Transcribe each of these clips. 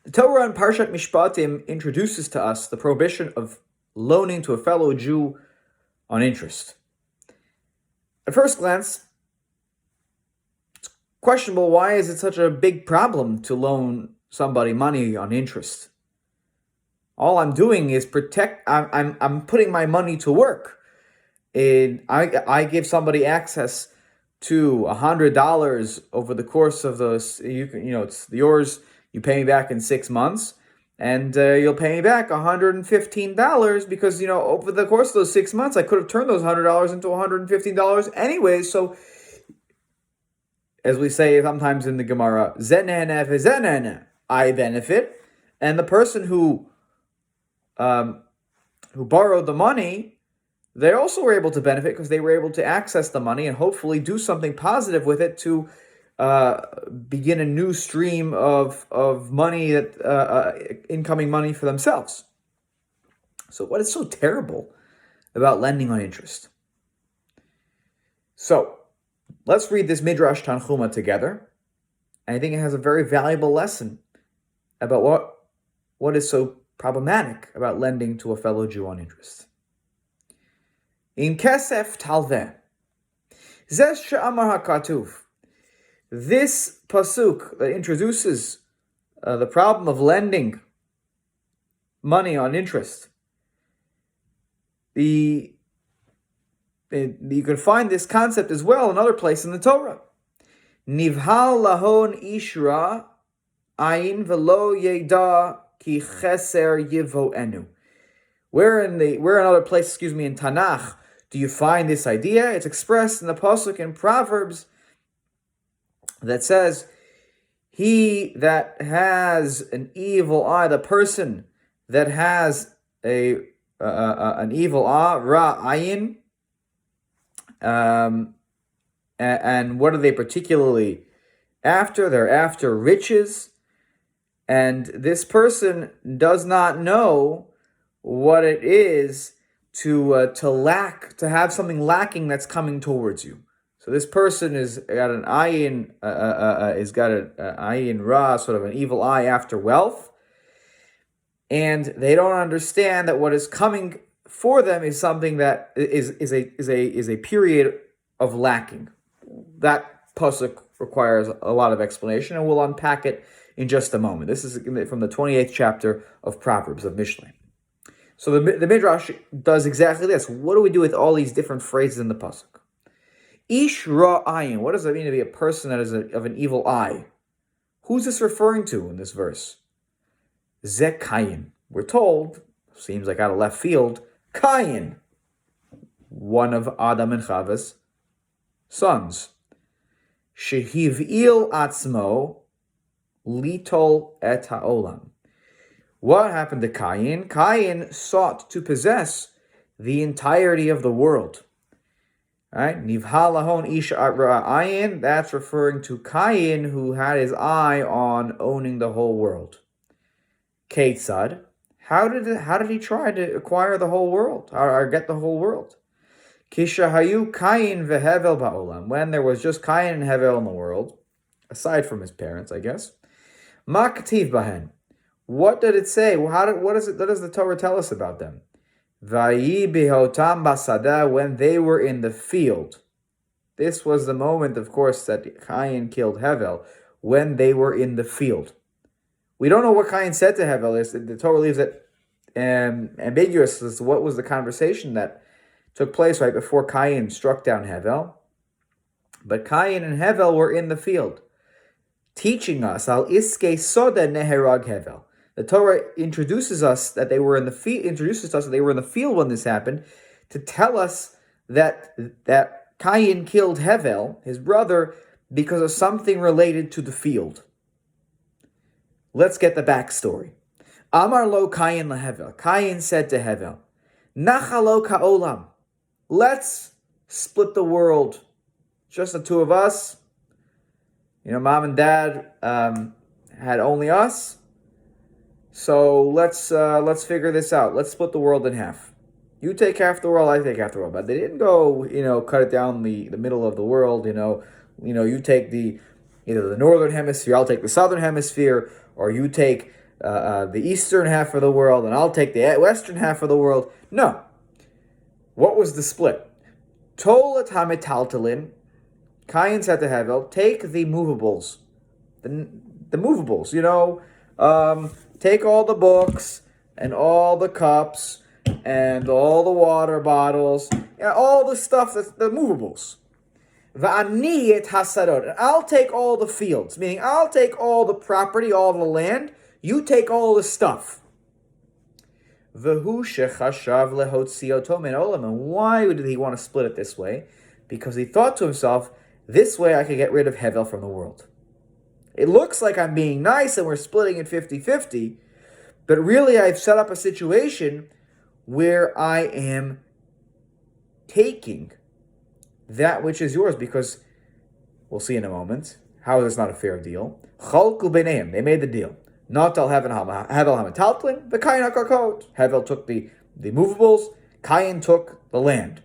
The Torah in Parshat Mishpatim introduces to us the prohibition of loaning to a fellow Jew on interest. At first glance, it's questionable, why is it such a big problem to loan somebody money on interest? All I'm doing is I'm putting my money to work. I give somebody access to $100 over the course of those. It's yours. You pay me back in 6 months, and you'll pay me back $115 because over the course of those 6 months, I could have turned those $100 into $115 anyway. So, as we say sometimes in the Gemara, I benefit, and the person who borrowed the money, they also were able to benefit because they were able to access the money and hopefully do something positive with it to begin a new stream of money, incoming money for themselves. So what is so terrible about lending on interest? So let's read this Midrash Tanchuma together. I think it has a very valuable lesson about what is so problematic about lending to a fellow Jew on interest. In kesef talveh, zeh she'amar hakatuv. This pasuk that introduces the problem of lending money on interest. You can find this concept as well in other places in the Torah. Nivhal lahon ishra ayin velo yeda ki cheser yivoenu. Where in another place, in Tanakh, do you find this idea? It's expressed in the pasuk in Proverbs that says, "He that has an evil eye, the person that has an evil eye, ra ayin." And what are they particularly after? They're after riches, and this person does not know what it is to have something lacking that's coming towards you. So this person has got an ayin, ayin ra, sort of an evil eye after wealth, and they don't understand that what is coming for them is something that is a period of lacking. That pasuk requires a lot of explanation, and we'll unpack it in just a moment. This is from the 28th chapter of Proverbs of Mishlei. So the Midrash does exactly this. What do we do with all these different phrases in the pasuk? Ish ra ayin. What does it mean to be a person that is of an evil eye? Who's this referring to in this verse? Zeh Kain. We're told, seems like out of left field, Kain, one of Adam and Chava's sons. Shehiv'il atzmo litol et ha'olam. What happened to Kain? Kain sought to possess the entirety of the world. Right? Nivhalahon ish ayin. That's referring to Kain, who had his eye on owning the whole world. Ketzad. How did he try to acquire the whole world or get the whole world? Kishahayu Kain vehevel ba'olam. When there was just Kain and Hevel in the world, aside from his parents, I guess. Ma kativ bahen. What did it say? What does the Torah tell us about them? Vayi bihotam basada, when they were in the field. This was the moment, of course, that Kain killed Hevel, when they were in the field. We don't know what Kain said to Hevel. The Torah leaves it ambiguous as to what was the conversation that took place right before Kain struck down Hevel. But Kain and Hevel were in the field, teaching us al iske soda neherag Hevel. The Torah introduces us that they were in the field when this happened, to tell us that Kain killed Hevel, his brother, because of something related to the field. Let's get the backstory. Amar lo Kain leHevel. Kain said to Hevel, Nachalo ka'olam. Let's split the world. Just the two of us. Mom and dad had only us. So let's figure this out. Let's split the world in half. You take half the world, I take half the world. But they didn't go, cut it down the middle of the world. You take either the northern hemisphere, I'll take the southern hemisphere, or you take the eastern half of the world, and I'll take the western half of the world. No. What was the split? Tolat hamitaltalin. Kain said to Hevel, take the movables. The movables, take all the books and all the cups and all the water bottles, all the stuff that's the movables. Va'ani et hasarot. And I'll take all the fields, meaning I'll take all the property, all the land. You take all the stuff. V'hu shechashav lehotzioto min olam. And why did he want to split it this way? Because he thought to himself, this way I could get rid of Hevel from the world. It looks like I'm being nice and we're splitting it 50-50, but really I've set up a situation where I am taking that which is yours, because we'll see in a moment, how is this not a fair deal? Chalku b'neihem, they made the deal. Not al Hevel hamataltlin, the Kain hakakot. Hevel took the movables, Kain took the land.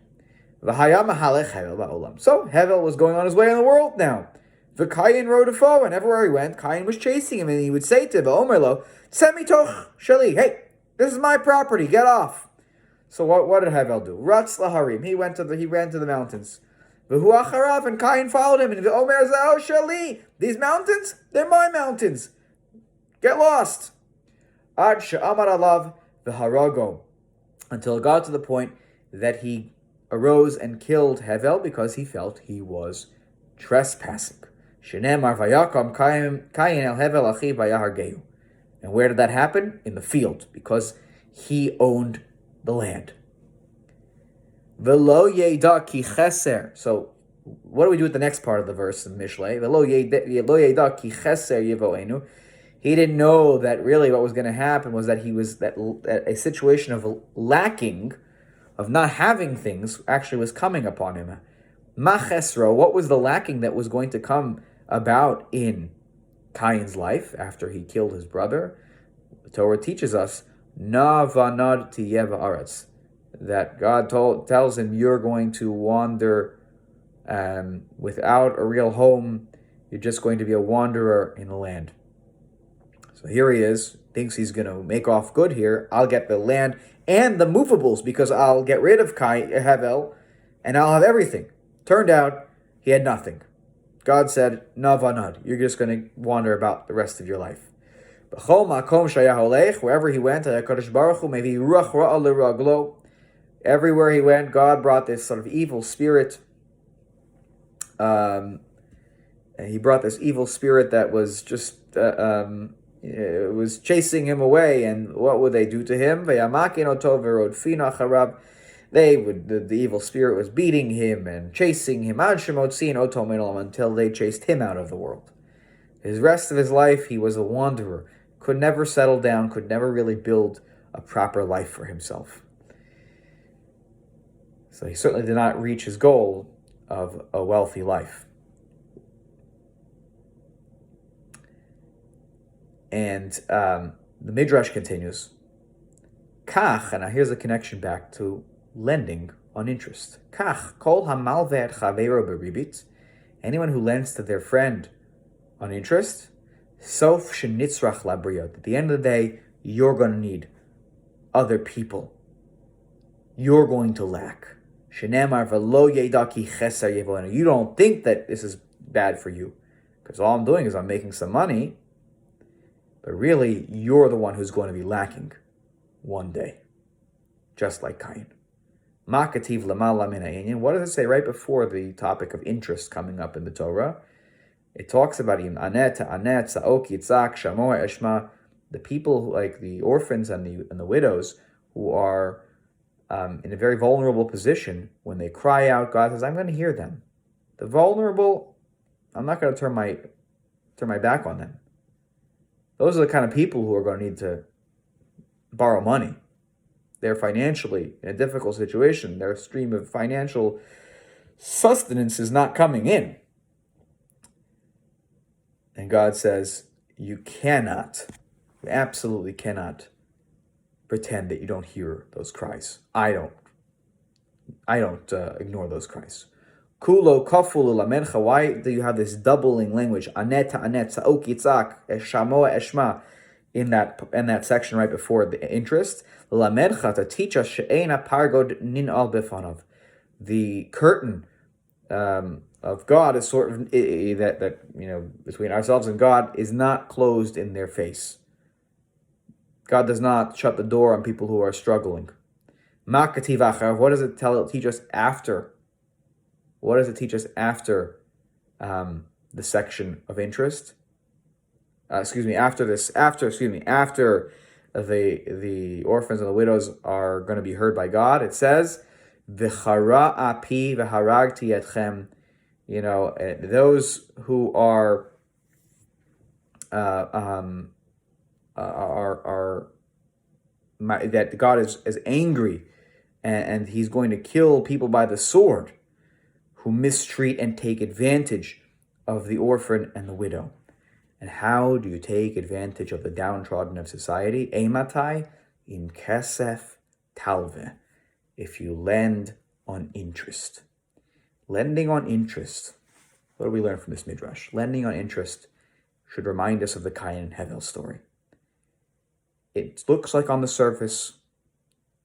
V'haya mahalech Hevel ba'olam. So Hevel was going on his way in the world now. The Kain rode a foe, and everywhere he went, Kain was chasing him, and he would say to him, Omerlo, Semitoch Shali, hey, this is my property, get off. So what did Hevel do? Ratz laharim, he ran to the mountains. V'hu acharav, and Kain followed him, and Omer zao Shali, these mountains, they're my mountains. Get lost. Ad she'amar alav v'harago, until it got to the point that he arose and killed Hevel because he felt he was trespassing. Shenemar vayakam Kain el Hevel achiv vayahargeu. And where did that happen? In the field, because he owned the land. Velo yeda ki cheser. So what do we do with the next part of the verse in Mishlei? Velo yeda ki cheser yevoenu. He didn't know that really what was going to happen was that he was that a situation of lacking, of not having things, actually was coming upon him. Machesro, what was the lacking that was going to come about in Kain's life after he killed his brother? The Torah teaches us, Na vanad tiyeh ba'aretz, that God tells him, you're going to wander without a real home. You're just going to be a wanderer in the land. So here he is, thinks he's going to make off good here. I'll get the land and the movables because I'll get rid of Hevel and I'll have everything. Turned out he had nothing. God said, Navanad, you're just going to wander about the rest of your life. Wherever he went, everywhere he went, God brought this sort of evil spirit. And he brought this evil spirit that was just it was chasing him away. And what would they do to him? The evil spirit was beating him and chasing him until they chased him out of the world. His rest of his life, he was a wanderer, could never settle down, could never really build a proper life for himself. So he certainly did not reach his goal of a wealthy life. And the Midrash continues, Kach, and now here's a connection back to lending on interest. Kach, kol hamalve et chaveiro beribit, anyone who lends to their friend on interest, sof shenitzrach labriot. At the end of the day, you're going to need other people. You're going to lack. Shenemar v'lo yedaki cheser yevoenu. You don't think that this is bad for you, because all I'm doing is I'm making some money, but really, you're the one who's going to be lacking one day, just like Kain. Makativ lamala min ha'inyan. What does it say right before the topic of interest coming up in the Torah? It talks about anet, sa'ok, yitzak, shamoa, eshma, the people like the orphans and the widows who are in a very vulnerable position. When they cry out, God says, I'm going to hear them. The vulnerable, I'm not going to turn my back on them. Those are the kind of people who are going to need to borrow money. They're financially in a difficult situation. Their stream of financial sustenance is not coming in. And God says, you absolutely cannot pretend that you don't hear those cries. I don't ignore those cries. Kulo kaful lamencha. Why do you have this doubling language? Anet, sa'ok, yitzak, shamoa, eshma. in that section right before the interest. L'lamedcha, to teach us she'ena pargod nin'al bifanav. The curtain of God is sort of that between ourselves and God is not closed in their face. God does not shut the door on people who are struggling. Ma'kativ achar. What does it teach us after? What does it teach us after the section of interest? After the orphans and the widows are going to be heard by God, it says, "V'chara api v'haragti etchem." Those who are that God is angry, and He's going to kill people by the sword who mistreat and take advantage of the orphan and the widow. And how do you take advantage of the downtrodden of society? Eimatai in kesef talve. If you lend on interest. Lending on interest. What do we learn from this midrash? Lending on interest should remind us of the Kain and Hevel story. It looks like on the surface,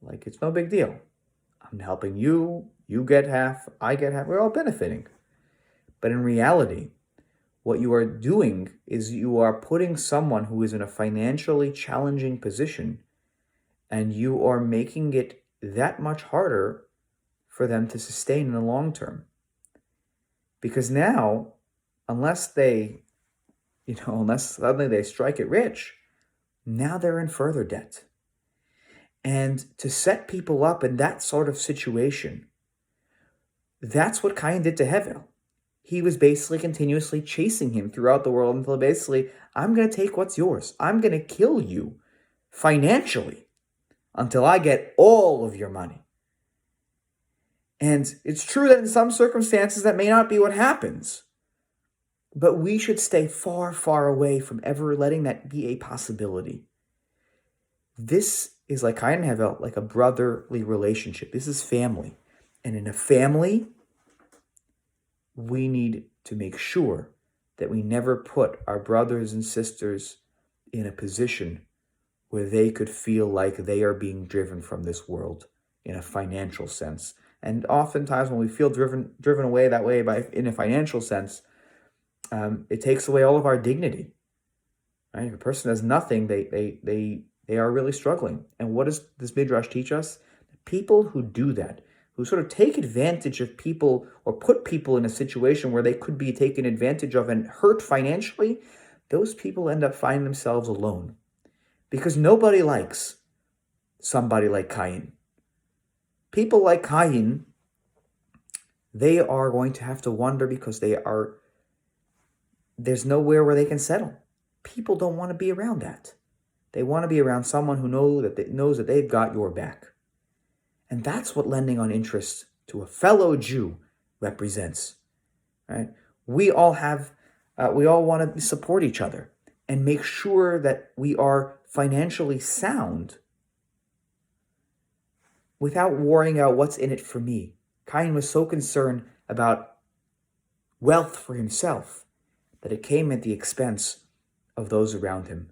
like it's no big deal. I'm helping you, you get half, I get half, we're all benefiting. But in reality, what you are doing is you are putting someone who is in a financially challenging position, and you are making it that much harder for them to sustain in the long term. Because now, unless suddenly they strike it rich, now they're in further debt. And to set people up in that sort of situation, that's what Kain did to Hevel. He was basically continuously chasing him throughout the world until basically, I'm going to take what's yours. I'm going to kill you financially until I get all of your money. And it's true that in some circumstances that may not be what happens. But we should stay far, far away from ever letting that be a possibility. This is like Kain and Hevel, like a brotherly relationship. This is family. And in a family, we need to make sure that we never put our brothers and sisters in a position where they could feel like they are being driven from this world in a financial sense. And oftentimes when we feel driven away that way in a financial sense, it takes away all of our dignity. Right? If a person has nothing, they are really struggling. And what does this midrash teach us? People who do that, who sort of take advantage of people or put people in a situation where they could be taken advantage of and hurt financially, those people end up finding themselves alone. Because nobody likes somebody like Kain. People like Kain, they are going to have to wonder because there's nowhere where they can settle. People don't want to be around that. They want to be around someone who knows that they've got your back. And that's what lending on interest to a fellow Jew represents. Right? We all want to support each other and make sure that we are financially sound without worrying about what's in it for me. Kain was so concerned about wealth for himself that it came at the expense of those around him.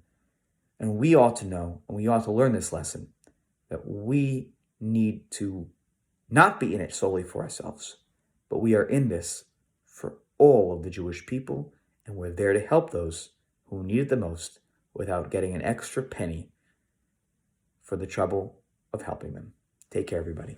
And we ought to know, and we ought to learn this lesson, that we need to not be in it solely for ourselves, but we are in this for all of the Jewish people, and we're there to help those who need it the most without getting an extra penny for the trouble of helping them. Take care, everybody.